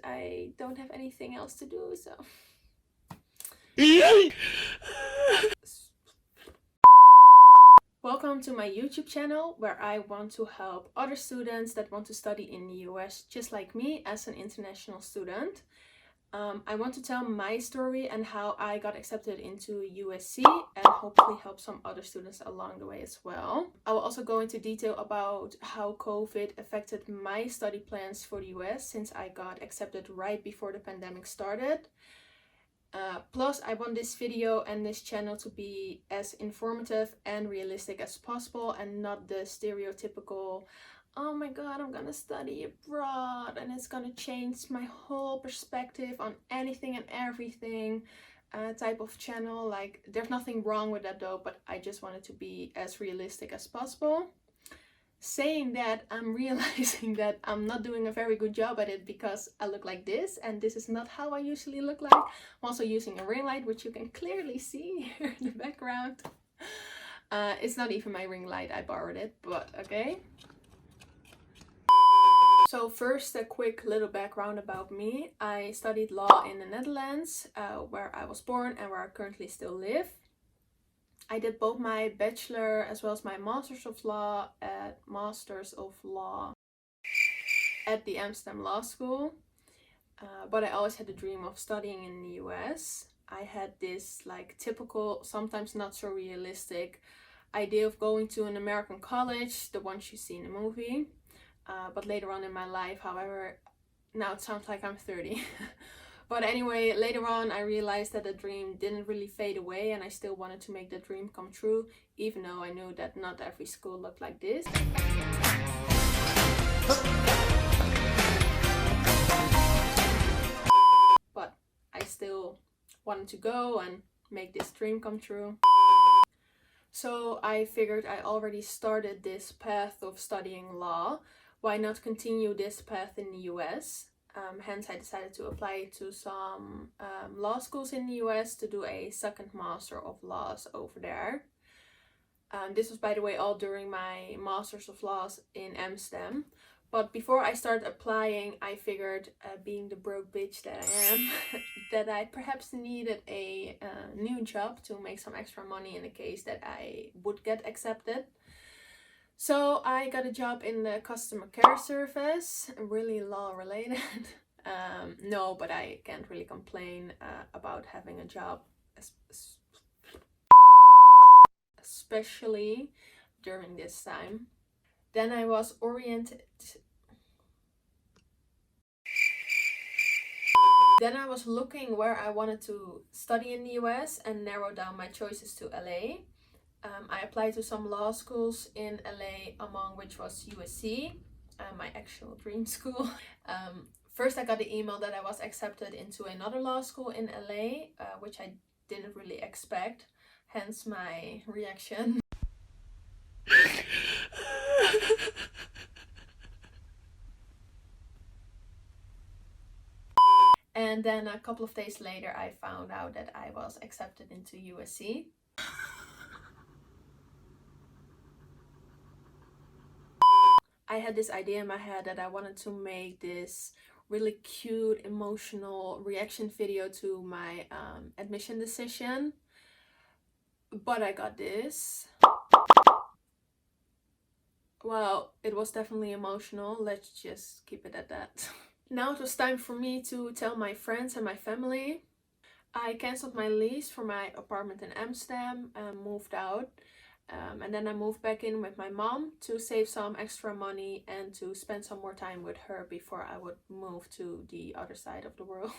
I don't have anything else to do, so. Welcome to my YouTube channel, where I want to help other students that want to study in the US just like me as an international student. I want to tell my story and how I got accepted into USC and hopefully help some other students along the way as well. I will also go into detail about how COVID affected my study plans for the US since I got accepted right before the pandemic started. Plus, I want this video and this channel to be as informative and realistic as possible and not the stereotypical, oh my god, I'm gonna study abroad and it's gonna change my whole perspective on anything and everything type of channel. Like, there's nothing wrong with that though, but I just want it to be as realistic as possible. Saying that, I'm realizing that I'm not doing a very good job at it because I look like this, and this is not how I usually look like. I'm also using a ring light, which you can clearly see here in the background. It's not even my ring light, I borrowed it, but okay. So first, a quick little background about me. I studied law in the Netherlands, where I was born and where I currently still live. I did both my bachelor as well as my Masters of Law at the Amsterdam Law School. But I always had the dream of studying in the US. I had this like typical, sometimes not so realistic idea of going to an American college, the ones you see in the movie. But later on in my life, however, now it sounds like I'm 30. But anyway, later on I realized that the dream didn't really fade away and I still wanted to make the dream come true, even though I knew that not every school looked like this. But I still wanted to go and make this dream come true. So I figured I already started this path of studying law. Why not continue this path in the US? Hence, I decided to apply to some law schools in the US to do a second Master of Laws over there. This was, by the way, all during my Masters of Laws in Amsterdam. But before I started applying, I figured, being the broke bitch that I am, that I perhaps needed a new job to make some extra money in the case that I would get accepted. So I got a job in the customer care service, really law related. No, but I can't really complain about having a job, especially during this time. Then I was oriented. Then I was looking where I wanted to study in the US and narrowed down my choices to LA. I applied to some law schools in LA, among which was USC, my actual dream school. First I got the email that I was accepted into another law school in LA, which I didn't really expect, hence my reaction. And then a couple of days later I found out that I was accepted into USC. I had this idea in my head that I wanted to make this really cute, emotional reaction video to my admission decision. But I got this. Well, it was definitely emotional. Let's just keep it at that. Now it was time for me to tell my friends and my family. I cancelled my lease for my apartment in Amsterdam and moved out. And then I moved back in with my mom to save some extra money and to spend some more time with her before I would move to the other side of the world.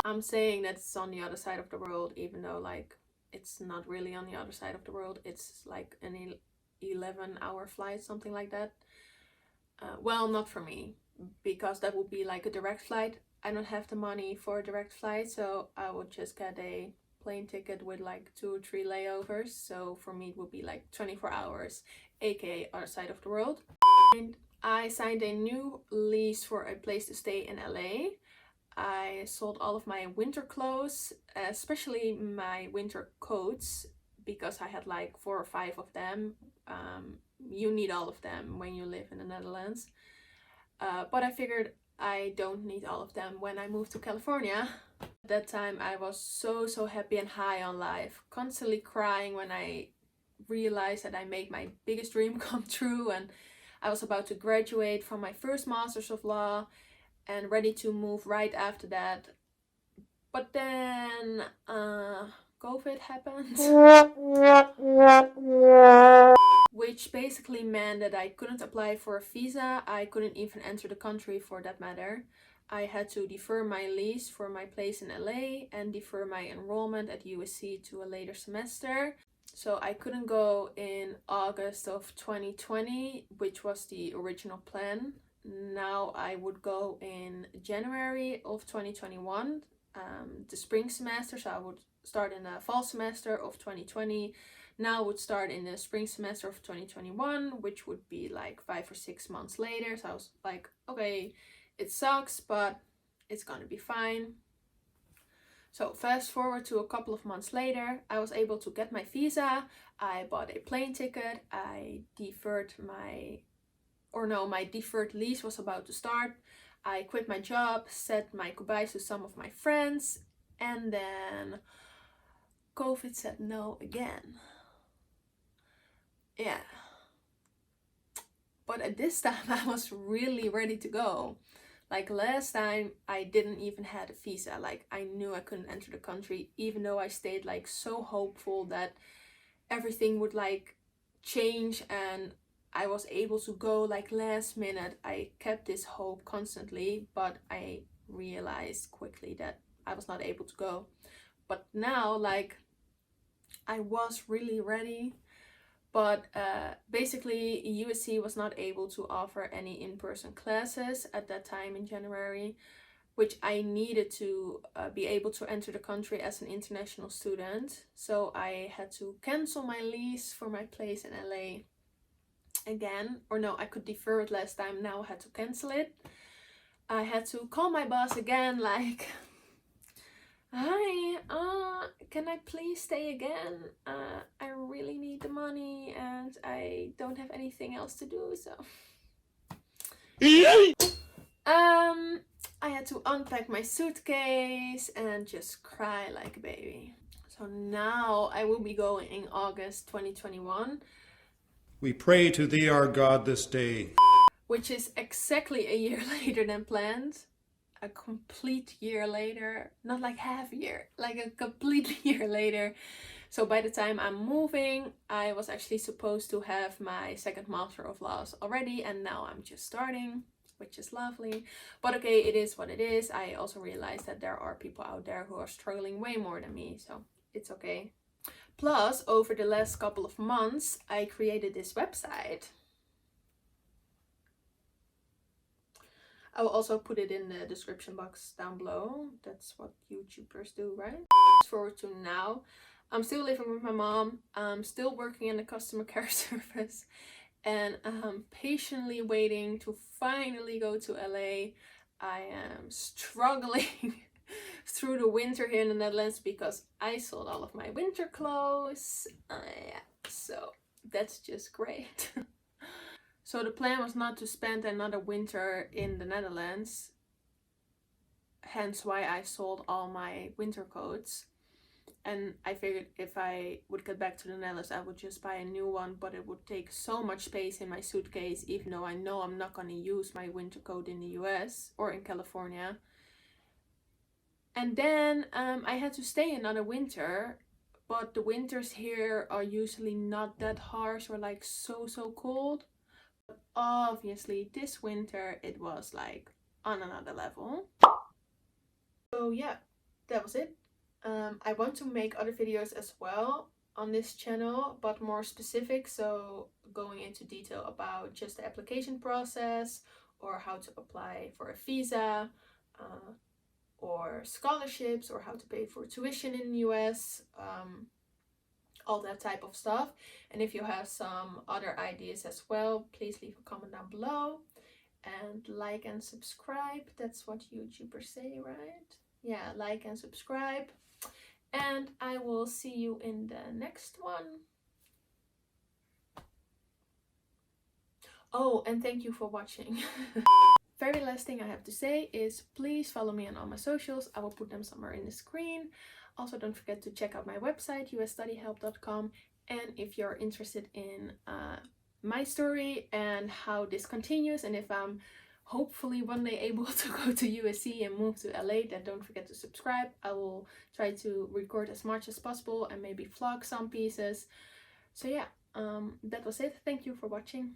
I'm saying that it's on the other side of the world, even though like it's not really on the other side of the world. It's like an 11-hour flight, something like that. Well, not for me, because that would be like a direct flight. I don't have the money for a direct flight, so I would just get a plane ticket with like 2 or 3 layovers. So for me it would be like 24 hours, aka other side of the world. And I signed a new lease for a place to stay in LA. I sold all of my winter clothes, especially my winter coats, because I had like 4 or 5 of them. You need all of them when you live in the Netherlands. But I figured I don't need all of them when I moved to California. At that time I was so happy and high on life, constantly crying when I realized that I made my biggest dream come true, and I was about to graduate from my first Masters of Law and ready to move right after that. But then COVID happened, which basically meant that I couldn't apply for a visa. I couldn't even enter the country for that matter. I had to defer my lease for my place in LA and defer my enrollment at USC to a later semester. So I couldn't go in August of 2020, which was the original plan. Now I would go in January of 2021, the spring semester. So I would start in the fall semester of 2020. Now would start in the spring semester of 2021, which would be like 5 or 6 months later. So I was like, okay, it sucks, but it's gonna be fine. So fast forward to a couple of months later, I was able to get my visa. I bought a plane ticket. I deferred my deferred lease was about to start. I quit my job, said my goodbyes to some of my friends, and then COVID said no again. Yeah. But at this time I was really ready to go. Like last time I didn't even have a visa. Like I knew I couldn't enter the country, even though I stayed like so hopeful that everything would like change and I was able to go like last minute. I kept this hope constantly, but I realized quickly that I was not able to go. But now like I was really ready. But basically USC was not able to offer any in-person classes at that time in January, which I needed to be able to enter the country as an international student. So I had to cancel my lease for my place in LA again. Or no, I could defer it last time, now I had to cancel it. I had to call my boss again like, hi, can I please stay again? I really need the money and I don't have anything else to do, so I had to unpack my suitcase and just cry like a baby. So now I will be going in August 2021. We pray to thee, our God, this day. Which is exactly a year later than planned. A complete year later, not like half a year, like a complete year later. So by the time I'm moving, I was actually supposed to have my second Master of Laws already, and now I'm just starting, which is lovely. But okay, it is what it is. I also realized that there are people out there who are struggling way more than me, so it's okay. Plus, over the last couple of months, I created this website. I will also put it in the description box down below. That's what YouTubers do, right? Fast forward to now. I'm still living with my mom. I'm still working in the customer care service. And I'm patiently waiting to finally go to LA. I am struggling through the winter here in the Netherlands because I sold all of my winter clothes. Yeah, so that's just great. So the plan was not to spend another winter in the Netherlands, hence why I sold all my winter coats. And I figured if I would get back to the Netherlands, I would just buy a new one, but it would take so much space in my suitcase, even though I know I'm not going to use my winter coat in the US or in California. And then I had to stay another winter, but the winters here are usually not that harsh or like so cold. Obviously this winter it was like on another level. So yeah, that was it. I want to make other videos as well on this channel, but more specific, so going into detail about just the application process or how to apply for a visa or scholarships or how to pay for tuition in the US, all that type of stuff. And if you have some other ideas as well, please leave a comment down below and like and subscribe. That's what YouTubers say, right? Yeah, like and subscribe, and I will see you in the next one. Oh, and thank you for watching. very last thing I have to say is please follow me on all my socials. I will put them somewhere in the screen. Also, don't forget to check out my website, usstudyhelp.com. And if you're interested in my story and how this continues, and if I'm hopefully one day able to go to USC and move to LA, then don't forget to subscribe. I will try to record as much as possible and maybe vlog some pieces. So yeah, that was it. Thank you for watching.